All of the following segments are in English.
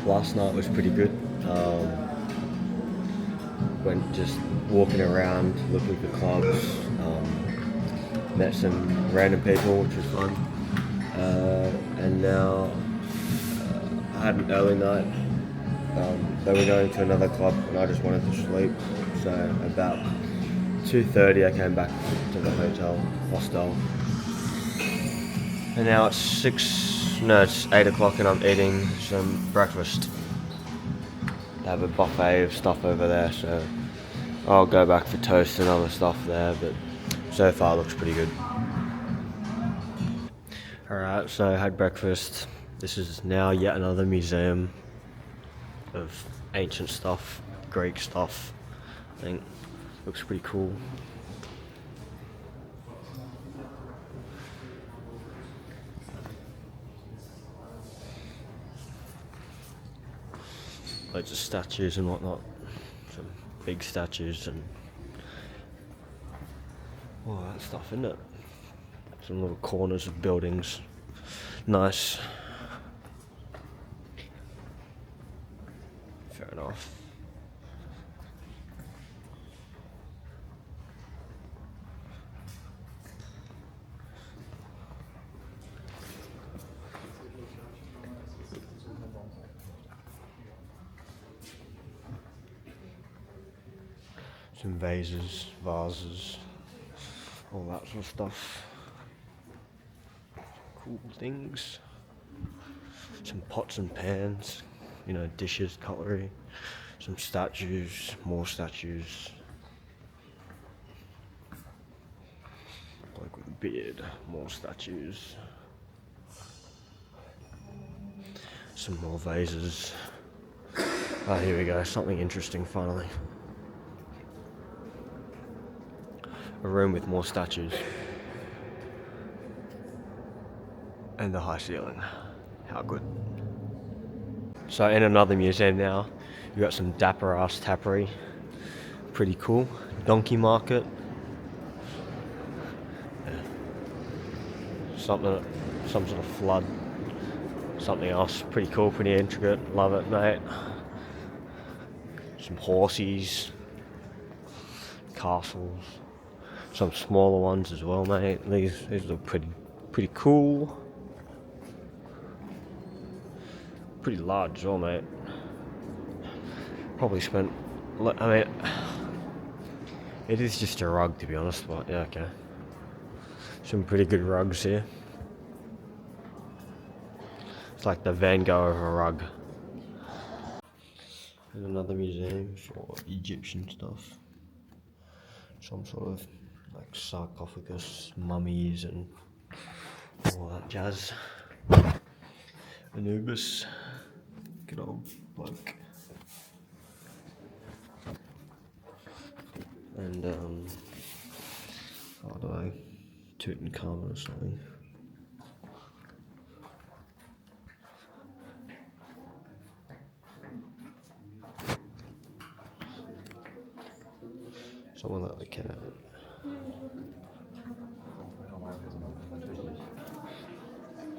Last night was pretty good. Went just walking around, looking for clubs. Met some random people, which was fun. And now I had an early night. They were going to another club, and I just wanted to sleep. So about 2:30, I came back to the hostel, and now it's 6. No, it's 8 o'clock, and I'm eating some breakfast. They have a buffet of stuff over there, so I'll go back for toast and other stuff there. But so far, looks pretty good. Alright, so I had breakfast. This is now yet another museum of ancient stuff, Greek stuff. I think looks pretty cool. Loads of statues and whatnot. Some big statues and all that stuff, isn't it? Some little corners of buildings. Nice. Fair enough. Some vases, all that sort of stuff. Cool things. Some pots and pans, dishes, cutlery. Some statues, more statues. Bloke with a beard, more statues. Some more vases. Ah, here we go, something interesting finally. A room with more statues. And the high ceiling. How good. So in another museum now, you got some dapper ass tappery. Pretty cool. Donkey market. Yeah. Some sort of flood. Something else. Pretty cool, pretty intricate. Love it, mate. Some horsies. Castles. Some smaller ones as well, mate. These look pretty cool. Pretty large as well, mate. Probably spent, it is just a rug to be honest, but yeah, okay. Some pretty good rugs here. It's like the Van Gogh of a rug. There's another museum for Egyptian stuff. Some sort of like sarcophagus, mummies and all that jazz. Anubis. Good old bloke. And I don't know, Tutankhamun or something. Someone like the cat.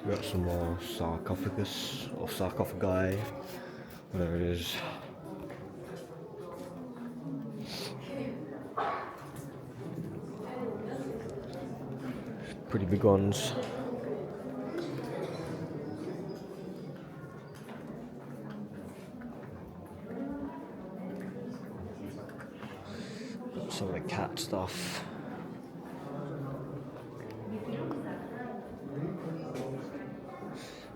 We got some more sarcophagus or sarcophagi, whatever it is. Pretty big ones. Got some of the cat stuff.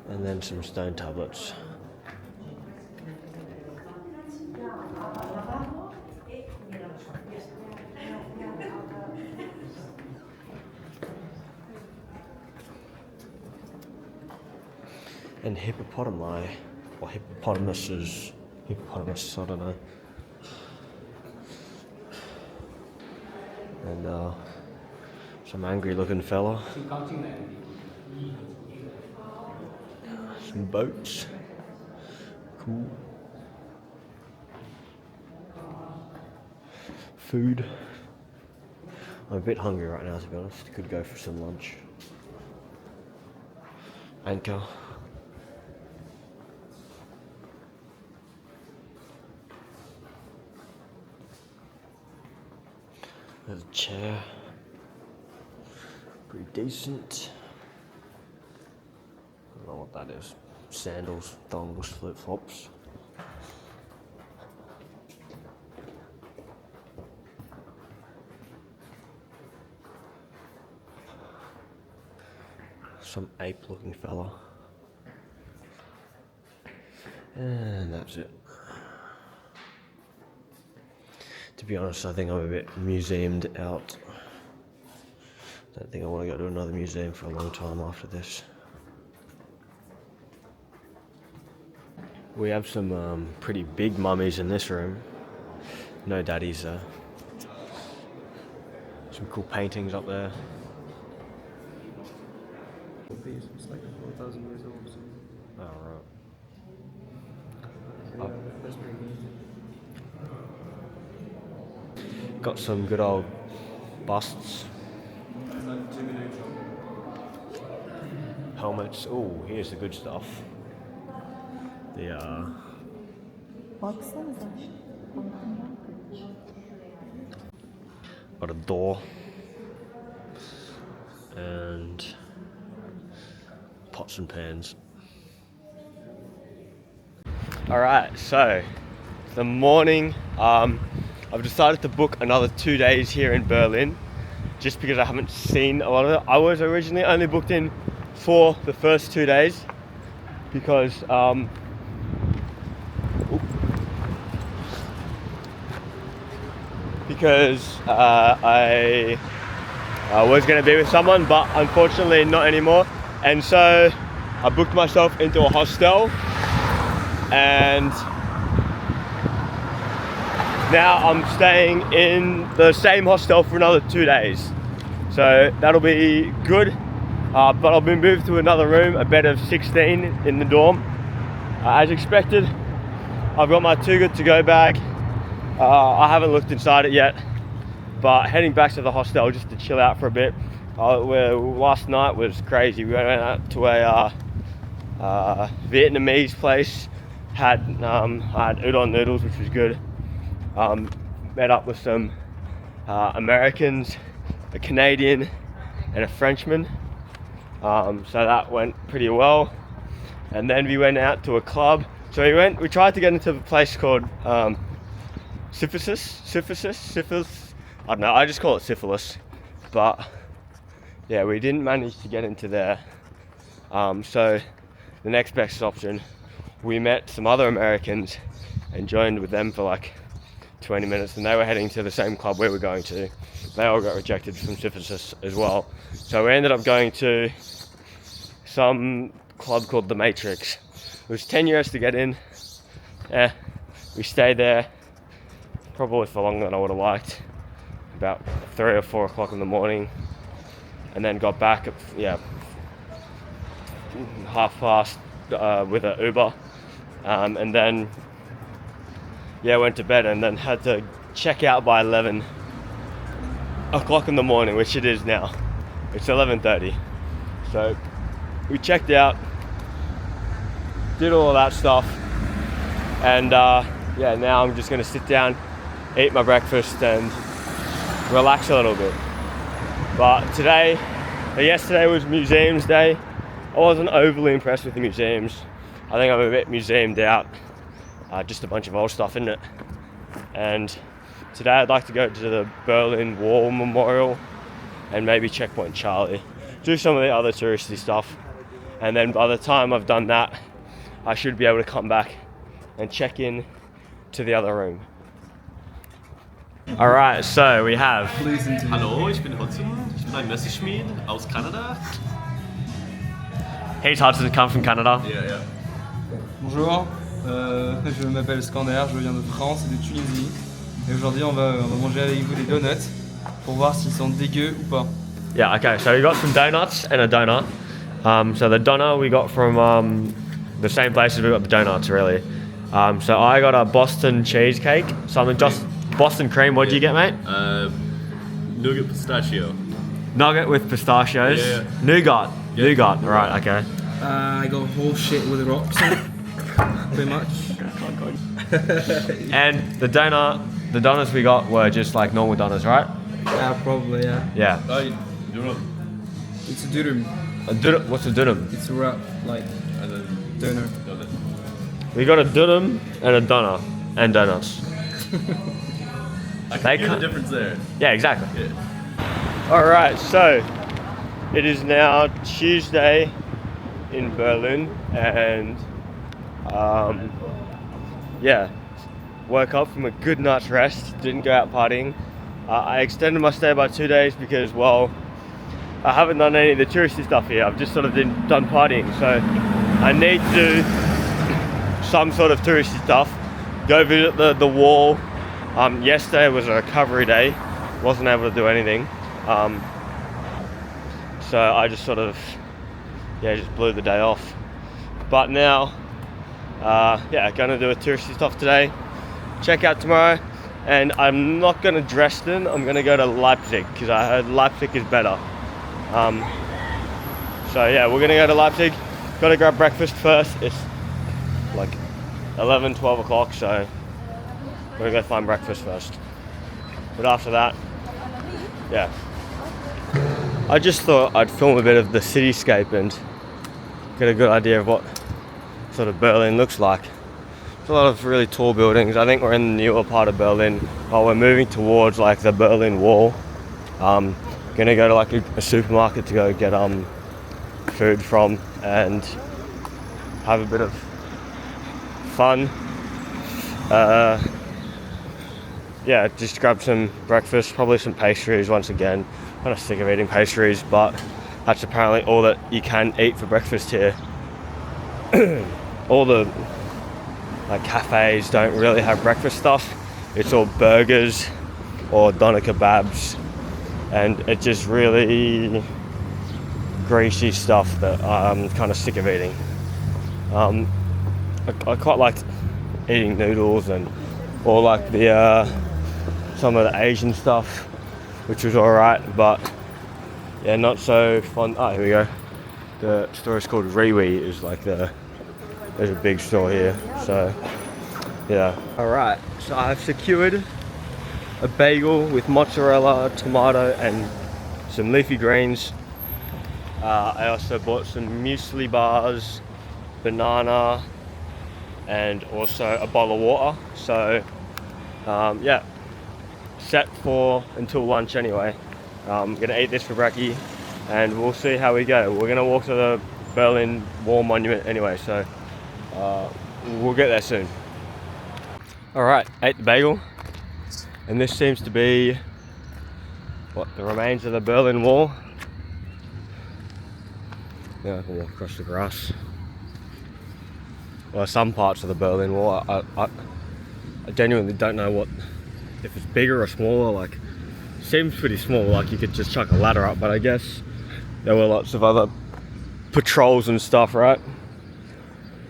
And then some stone tablets. And hippopotami, or hippopotamus, I don't know. And some angry looking fella. Some boats. Cool. Food. I'm a bit hungry right now, to be honest. Could go for some lunch. Anchor. There's a chair. Pretty decent. I don't know what that is. Sandals, thongs, flip-flops. Some ape-looking fella. And that's it. To be honest, I think I'm a bit museumed out. Don't think I want to go to another museum for a long time after this. We have some pretty big mummies in this room. No daddies though. Some cool paintings up there. It's like 4,000 years old. So. Oh, right. Yeah, that's pretty neat. Got some good old busts. Helmets. Oh, here's the good stuff. The got a door and pots and pans. Alright, so the morning, I've decided to book another 2 days here in Berlin just because I haven't seen a lot of it. I was originally only booked in for the first 2 days because I was going to be with someone, but unfortunately not anymore. And so I booked myself into a hostel, and now I'm staying in the same hostel for another 2 days. So that'll be good. But I'll be moved to another room, a bed of 16 in the dorm. As expected, I've got my Too Good To Go bag. I haven't looked inside it yet, but heading back to the hostel just to chill out for a bit. Last night was crazy. We went out to a Vietnamese place. I had udon noodles, which was good. Met up with some Americans, a Canadian, and a Frenchman. So that went pretty well. And then we went out to a club. So we tried to get into a place called Syphilis. I don't know, I just call it Syphilis. But yeah, we didn't manage to get into there. So the next best option, we met some other Americans and joined with them for like 20 minutes, and they were heading to the same club we were going to. They all got rejected from Syphilis as well. So we ended up going to some club called The Matrix. It was 10 euros to get in. We stayed there probably for longer than I would have liked, about 3 or 4 o'clock in the morning, and then got back at 5:30 with an Uber, and then went to bed, and then had to check out by 11 o'clock in the morning, which it is now. It's 11:30. So we checked out, did all of that stuff, and now I'm just gonna sit down, eat my breakfast and relax a little bit. But yesterday was museums day. I wasn't overly impressed with the museums. I think I'm a bit museumed out. Just a bunch of old stuff, isn't it? And today I'd like to go to the Berlin Wall Memorial and maybe Checkpoint Charlie. Do some of the other touristy stuff. And then by the time I've done that, I should be able to come back and check in to the other room. Alright, so we have... Hallo, ich bin Hudson. Ich bin ein Messerschmied aus Kanada. He's Hudson, come from Canada. Yeah. Bonjour, je m'appelle Skander, je viens de France et de Tunisie. Et aujourd'hui on va manger avec vous des donuts pour voir s'ils sont dégueux ou pas. Yeah, okay, so we got some donuts and a donut. So the donut we got from the same places we got the donuts, really. So I got a Boston cheesecake, something just Boston cream. What did you get, mate? Nougat pistachio. Nugget with pistachios. Yeah. Nougat. Yeah. Nougat. Right. Okay. I got whole shit with rocks in it, pretty much. And the donuts we got were just like normal donuts, right? Yeah, probably, yeah. Yeah. Dürüm. It's a dürüm. What's a dürüm? It's a wrap, like And then doner. donut. We got a dürüm and a doner and donuts. I They can hear can't- the difference there. Yeah, exactly. Yeah. All right, so it is now Tuesday in Berlin, and yeah, woke up from a good night's rest. Didn't go out partying. I extended my stay by 2 days because, well, I haven't done any of the touristy stuff here. I've just sort of done partying, so I need to do some sort of touristy stuff. Go visit the wall. Yesterday was a recovery day. Wasn't able to do anything. So I just sort of, just blew the day off. But now, gonna do a touristy stuff today. Check out tomorrow, and I'm not gonna Dresden. I'm gonna go to Leipzig because I heard Leipzig is better. So yeah, we're gonna go to Leipzig. Gotta grab breakfast first. It's like 11, 12 o'clock, so we're gonna go find breakfast first. But after that, yeah. I just thought I'd film a bit of the cityscape and get a good idea of what sort of Berlin looks like. There's a lot of really tall buildings. I think we're in the newer part of Berlin. While we're moving towards like the Berlin Wall. Gonna go to like a supermarket to go get food from and have a bit of fun. Just grab some breakfast, probably some pastries once again. Kind of sick of eating pastries, but that's apparently all that you can eat for breakfast here. All the like cafes don't really have breakfast stuff. It's all burgers or doner kebabs, and it's just really greasy stuff that I'm kind of sick of eating. I quite liked eating noodles and or like the some of the Asian stuff, which was alright, but yeah, not so fun. Oh, here we go. The store is called Rewe. Is like there's a big store here, so yeah. Alright, so I've secured a bagel with mozzarella, tomato and some leafy greens. I also bought some muesli bars, banana, and also a bottle of water. So set for until lunch anyway. I'm gonna eat this for brekkie and we'll see how we go. We're gonna walk to the Berlin Wall Monument anyway, so we'll get there soon. Alright, ate the bagel, and this seems to be the remains of the Berlin Wall. Now I can walk across the grass. Well, some parts of the Berlin Wall, I genuinely don't know if it's bigger or smaller. Like, seems pretty small, like you could just chuck a ladder up, but I guess there were lots of other patrols and stuff, right?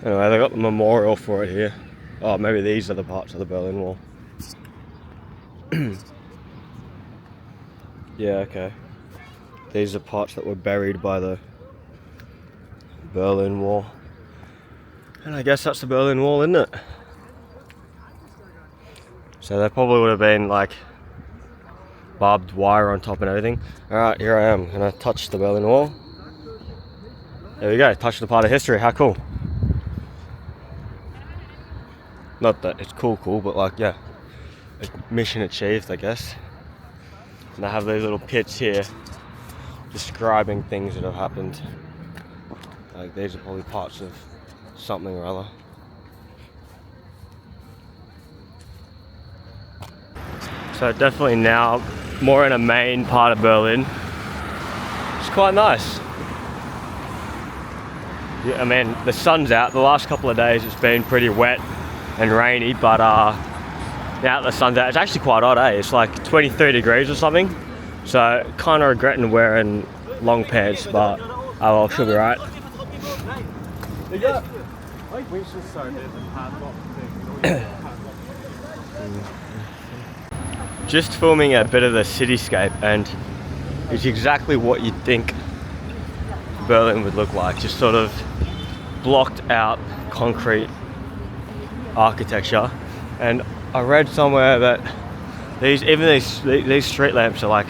Anyway, they got the memorial for it here. Oh, maybe these are the parts of the Berlin Wall. Yeah, okay. These are parts that were buried by the Berlin Wall. And I guess that's the Berlin Wall, isn't it? So there probably would have been like barbed wire on top and everything. Alright, here I am, gonna touch the Berlin Wall. There we go, touch the part of history, how cool. Not that it's cool, but like, yeah, mission achieved, I guess. And I have these little pits here describing things that have happened. Like, these are probably parts of something or other. So definitely now more in a main part of Berlin. It's quite nice. Yeah, I mean, the sun's out. The last couple of days it's been pretty wet and rainy, but now the sun's out, it's actually quite hot, eh? It's like 23 degrees or something. So kind of regretting wearing long pants, but oh well, should be right. Just filming a bit of the cityscape, and it's exactly what you'd think Berlin would look like. Just sort of blocked out concrete architecture. And I read somewhere that These street lamps are like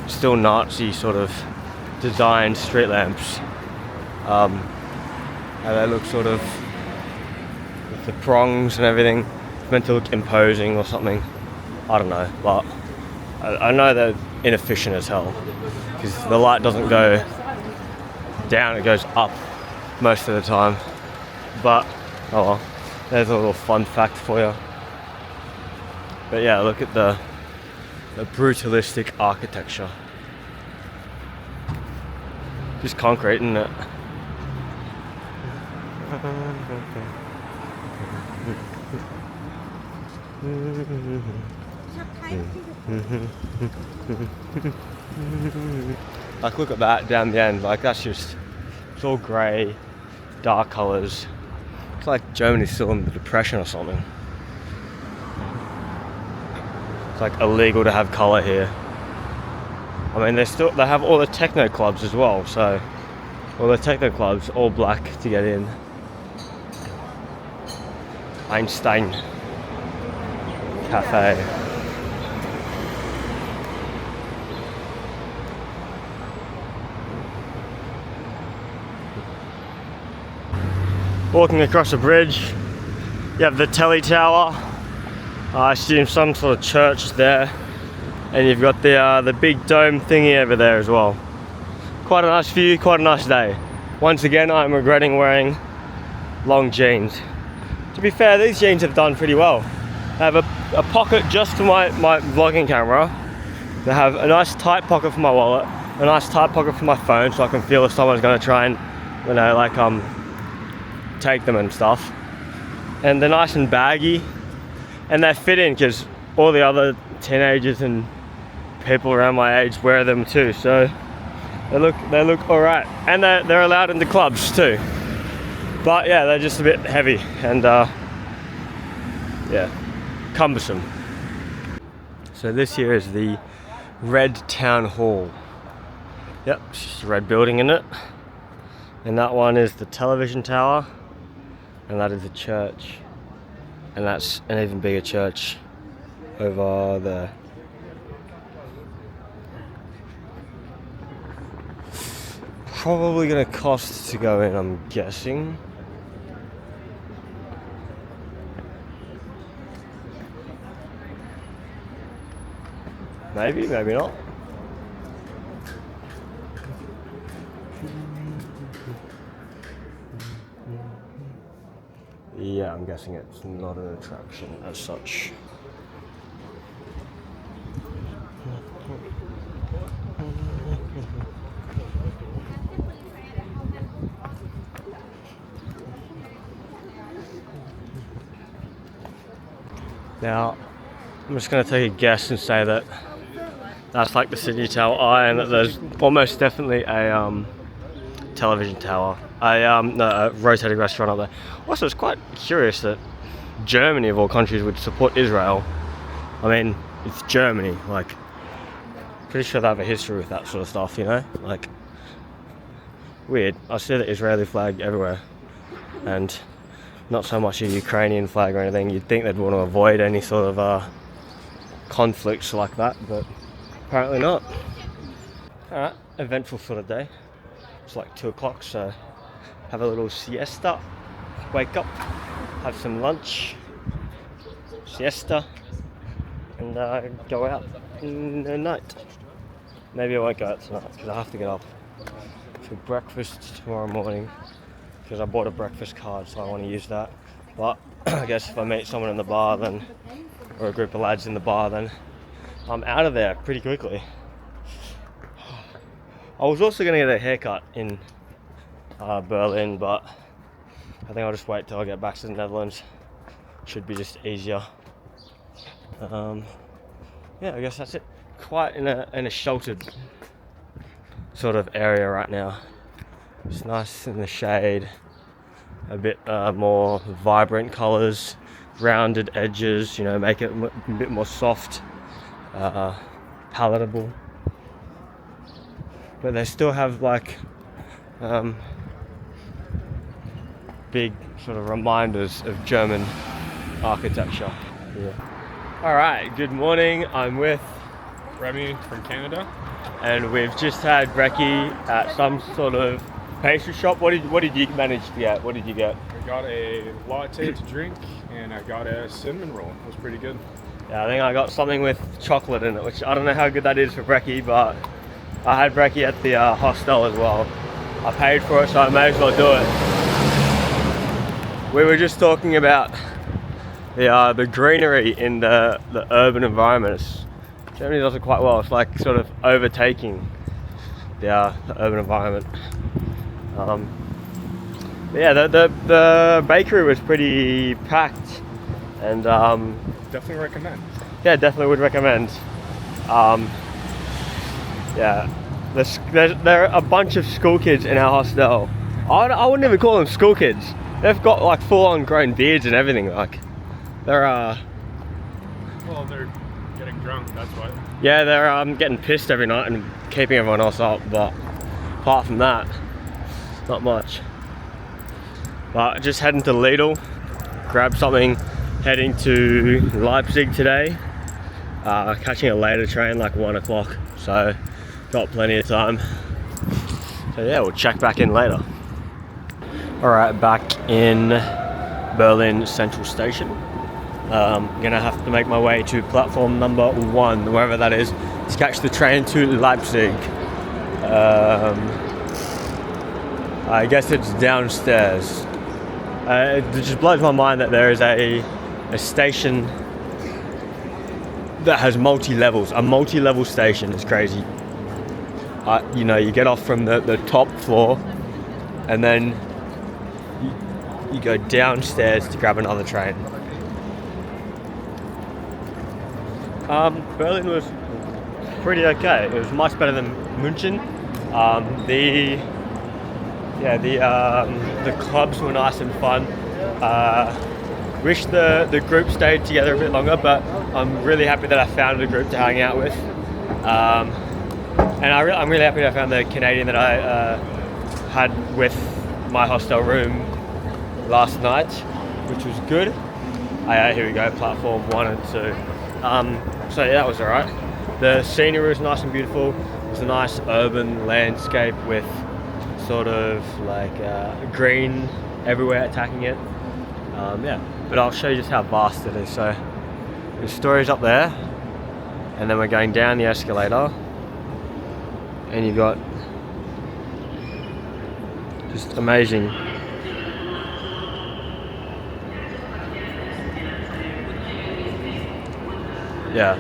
still Nazi sort of designed street lamps. And they look sort of with the prongs and everything. It's meant to look imposing or something. I don't know, but I know they're inefficient as hell because the light doesn't go down, it goes up most of the time. But oh well, there's a little fun fact for you. But yeah, look at the brutalistic architecture. Just concrete, isn't it? Like look at that down the end, like that's just, it's all grey, dark colours. It's like Germany's still in the Depression or something. It's like illegal to have colour here. I mean they have all the techno clubs as well, so all the techno clubs all black to get in. Einstein Cafe. Walking across a bridge, you have the Telly Tower. I assume some sort of church there, and you've got the big dome thingy over there as well. Quite a nice view, quite a nice day. Once again, I'm regretting wearing long jeans. To be fair, these jeans have done pretty well. They have a pocket just for my vlogging camera. They have a nice tight pocket for my wallet, a nice tight pocket for my phone, so I can feel if someone's gonna try and, you know, like take them and stuff. And they're nice and baggy, and they fit in because all the other teenagers and people around my age wear them too. So they look all right, and they're allowed in the clubs too. But yeah, they're just a bit heavy and yeah, cumbersome. So this here is the Red Town Hall. Yep, it's just a red building in it. And that one is the television tower, and that is the church. And that's an even bigger church over there. Probably gonna cost to go in, I'm guessing. Maybe, maybe not. Yeah, I'm guessing it's not an attraction as such. Now, I'm just going to take a guess and say that that's like the Sydney Tower Eye, and that there's almost definitely a television tower, a rotating restaurant up there. Also, it's quite curious that Germany of all countries would support Israel. I mean, it's Germany, like, pretty sure they have a history with that sort of stuff, you know? Like, weird. I see the Israeli flag everywhere, and not so much a Ukrainian flag or anything. You'd think they'd want to avoid any sort of conflicts like that, but apparently not. Alright, eventful sort of day. It's like 2 o'clock, so have a little siesta, wake up, have some lunch, siesta, and go out in the night. Maybe I won't go out tonight because I have to get up for breakfast tomorrow morning, because I bought a breakfast card, so I want to use that. But I guess if I meet someone in the bar, then, or a group of lads in the bar, then I'm out of there pretty quickly. I was also going to get a haircut in Berlin, but I think I'll just wait till I get back to the Netherlands. Should be just easier. Yeah, I guess that's it. Quite in a sheltered sort of area right now. It's nice in the shade, a bit more vibrant colours, rounded edges, you know, make it a bit more soft, palatable. But they still have like big sort of reminders of German architecture. Yeah. All right, good morning. I'm with Remy from Canada. and we've just had brekkie at some sort of pastry shop. What did you manage to get? What did you get? I got a latte to drink and I got a cinnamon roll. It was pretty good. Yeah, I think I got something with chocolate in it, which I don't know how good that is for brekkie, but I had brekkie at the hostel as well. I paid for it, so I may as well do it. We were just talking about the greenery in the urban environment. Germany does it quite well. It's like sort of overtaking the urban environment. Yeah, the bakery was pretty packed, and Definitely recommend. yeah, definitely would recommend. Yeah, there are a bunch of school kids in our hostel. I wouldn't even call them school kids. They've got like full-on grown beards and everything. Like, they're Well, they're getting drunk, that's why. yeah, they're getting pissed every night and keeping everyone else up. But apart from that, not much. But just heading to Lidl, grab something, heading to Leipzig today. Catching a later train, like 1 o'clock, so got plenty of time. So yeah, we'll check back in later. Alright, back in Berlin Central Station. I'm gonna have to make my way to platform number 1, wherever that is, to catch the train to Leipzig. I guess it's downstairs. It just blows my mind that there is a station that has multi-levels. A multi-level station is crazy. You know, you get off from the top floor and then you go downstairs to grab another train. Berlin was pretty okay. It was much better than München. The clubs were nice and fun. Wish the group stayed together a bit longer, but I'm really happy that I found a group to hang out with. And I'm really happy that I found the Canadian that I had with my hostel room last night, which was good. Here we go, platform 1 and 2. So yeah, that was alright. The scenery was nice and beautiful. It was a nice urban landscape with sort of like green everywhere attacking it. Yeah, but I'll show you just how vast it is. So the story's up there, and then we're going down the escalator, and you've got just amazing. Yeah.